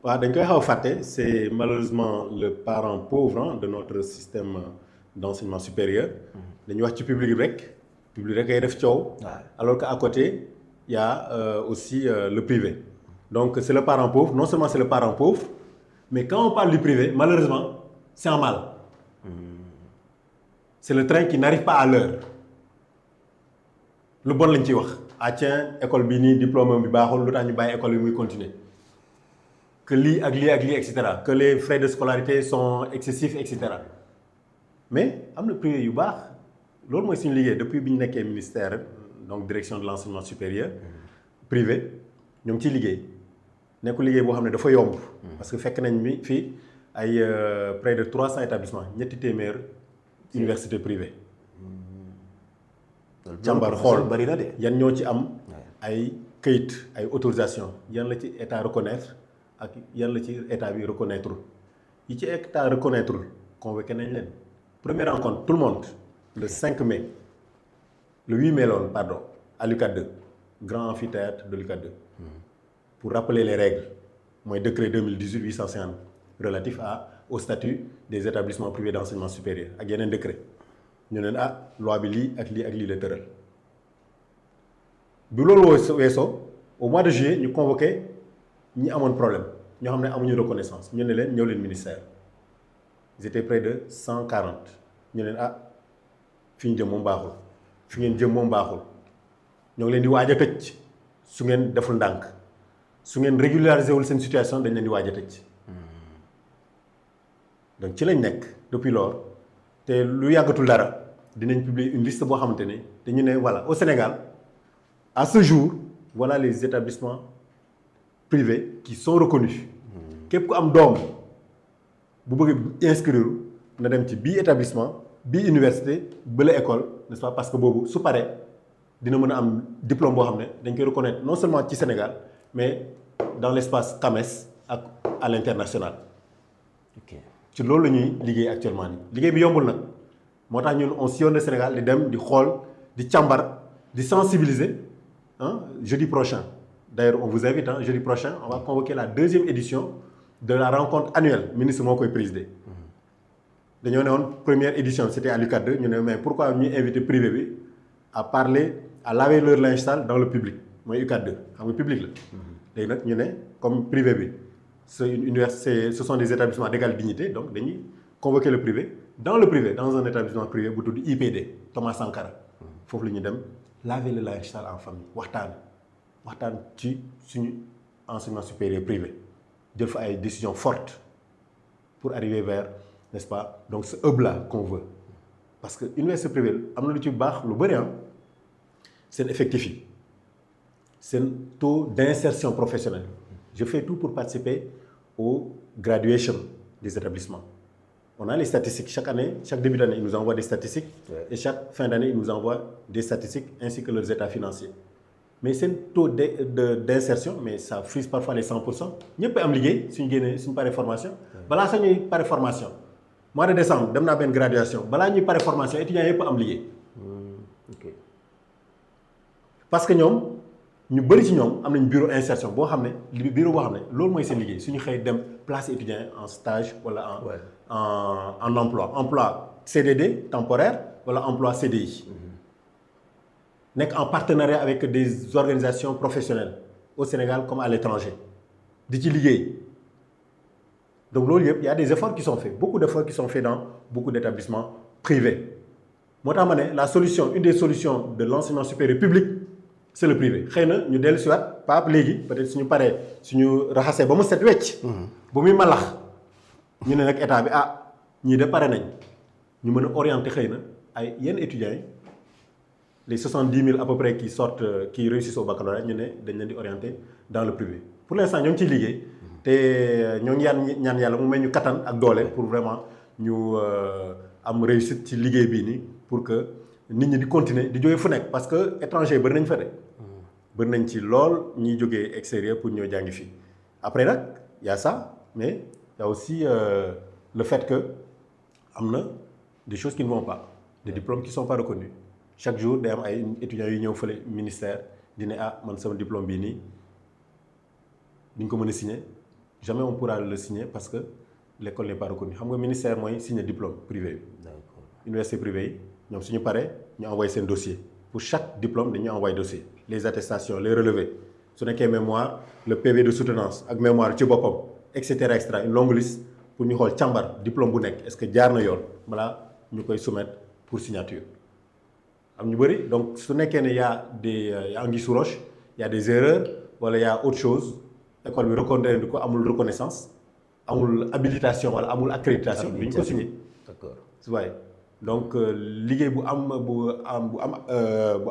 waaw dañ koy xaw a fàtte c'est malheureusement le parent pauvre de notre système d'enseignement supérieur. dañuy wax ci public rek ay def coow. alors que à côté il y a aussi le privé. donc c'est le parent pauvre, non seulement c'est le parent pauvre, mais quand on parle du privé malheureusement c'est en mal. c'est le train qui n'arrive pas à l'heure. lu bon lañ ciy wax tiens école bi nii diplôme bi baaxul lu tax ñu bàyyi école bi muy continuer. que lii ak lii ak lii et cetera que les frais de scolarité sont excessifs et cetera mais am na privé yu baax loolu mooy suñu liggéey depuis bi ñu nekkee ministère donc direction de l'enseignement supérieur privé ñoo ngi ciy liggéey nekkul liggéey boo xam ne dafa yomb. parce que fekk nañ mi fii ay près de 300 établissements ñetti téeméer université privée. càmbar xool bari na de. yan ñoo ci am ay këyit ay autorisation yan la ci état reconnaître ak yan la ci état bi reconnaître yi ci état reconnaître convoqué nañ leen première rencontre tout le monde le 5 mai le 8 mai loolu pardon à l'UCAD 2 grand amphithéâtre de l'UCAD 2 pour rappeler les règles mooy décret 2018-850 relatif au statut des établissements privés d'enseignement supérieur ak yeneen décret ñu ne loi bi lii ak lii ak lii la tëral bi loolu weesoo au mois de juillet ñu convoqué ñi amoon problème ñoo xam ne amuñu reconnaissance ñu ne leen ñëw leen ministère ils étaient près de 140 ñu leen fi ñu jëm moom baaxul fi ngeen jëm moom baaxul ñoo ngi leen di waaj a tëj su ngeen deful ndànk su ngeen régulariser wul seen situation dañ leen di waaj a tëj donc ci lañ nekk depuis lors te lu yàggatul dara dinañ publier une liste boo xamante ne dañu ne voilà au Sénégal à ce jour voilà les établissements privés qui sont reconnus képp ku am doom bu bëgg inscrire na dem ci bii établissement bii université bële école n'est-ce pas parce que boobu su paree dina mën a am diplôme boo xam ne dañ koy reconnaître non seulement ci Sénégal mais dans l'espace CAMES ak à l'international. ok ci loolu la ñuy liggéey actuellement nii liggéey bi yombul nag moo tax ñun on sillonne le Sénégal di dem di xool di càmbar di sensibiliser jeudi prochain d'ailleurs on vous invite jeudi prochain on va convoquer la 2e édition de la rencontre annuelle ministre moo koy présider. dañoo ne woon première édition c'était à l'UCAD 2 ñu ne mais pourquoi ñuy inviter privé bi à parler à laver leur linge sale dans le public mooy UCAD 2 xam nga public la. léegi nag ñu ne comme privé bi c'est une université ce sont des établissements d'égale dignité donc dañuy convoquer le privé dans un établissement privé bu tudd IPD Thomas Sankara foofu la ñu dem laver le linge sale en famille waxtaan ci suñu enseignement supérieur privé jël fa ay décisions fortes pour arriver vers n'est-ce pas donc ce hub là qu'on veut parce que université privée am na lu ci baax lu bëri seen effectif yi seen taux d'insertion professionnelle je fais tout pour participer au graduation des établissements on a les statistiques chaque année chaque début d'année ils nous envoient des statistiques et chaque fin d'année ils nous envoient des statistiques ainsi que leurs états financiers mais seen taux d'insertion mais ça frise parfois les 100% ñëpp am liggéey suñu génnee suñu pare formation balaa sax ñuy pare formation mois de décembre dem naa benn graduation balaa ñuy pare formation étudiants yëpp am liggéey parce que ñoom ñu bëri ci ñoom am nañ bureau insertion boo xam ne bureau boo xam ne loolu mooy seen liggéey suñu xëy dem placer étudiant en stage wala en emploi CDD temporaire wala emploi CDI nekk en partenariat avec des organisations professionnelles au Sénégal comme à l'étranger di ci liggéey donc loolu yëpp y a des efforts qui sont faits beaucoup d'efforts qui sont faits dans beaucoup d'établissements privés moo tax ma ne la solution une des solutions de l'enseignement supérieur public c'est le privé xëy na ñu dellu si waat pas léegi peut-être suñu paree suñu raxasee ba mu set wecc ba muy malax ñu ne nag état bi ñii de pare nañ ñu mën a orienter xëy na ay yenn étudiants yi les 70 000 à peu près qui réussissent au baccalauréat ñu ne dañ leen di orienter dans le privé pour l'instant ñoo ngi ciy liggéey te ñoo ngi ñaan yàlla mu may ñu kattan ak doole pour vraiment ñu am réussite ci liggéey bii nii pour que nit ñi di continuer di jógee fu nekk parce que étranger bëri nañ fa de bëri nañ ci lool ñiy jógee extérieur pour ñëw jàngi fii après nag y a ça mais y a aussi le fait que am na des choses qui ne vont pas des diplômes qui sont pas reconnus chaque jour day am ay étudiants yu ñëw fële ministère di ne man sama diplôme bii nii duñ ko mën a signer jamais on pourra le signer parce que l'école n'est pas reconnue xam nga ministère mooy signer diplôme privé. D'accord. Université privée yi ñoom suñu paree ñu envoyé seen dossier pour chaque diplôme dañuy envoyé dossier les attestations les relevés su nekkee mémoire le PV de soutenance ak mémoire ci boppam et cetera une longue liste pour ñu xool càmbar diplôme bu nekk est-ce que jaar na yoon balaa ñu koy soumettre pour signature. am ñu bëri donc su nekkee ne y a anguilles sous roche y a des erreurs wala y a autre chose école bi reconnaître ko amul reconnaissance amul habilitation wala amul accréditation bi ñu ko signé. D'accord waaye donc liggéey bu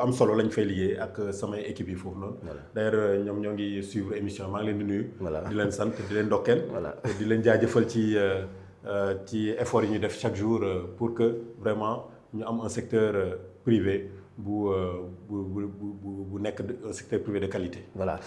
am solo lañ fay liggéey ak samay équipe yi foofu noonu. d'ailleurs ñoom ñoo ngi suivre émission maa ngi leen di nuyu. di leen sant di leen ndokkeel. di leen jaajëfal ci effort yi ñu def chaque jour pour que vraiment ñu am un secteur privé bu nekk un secteur privé de qualité. Voilà.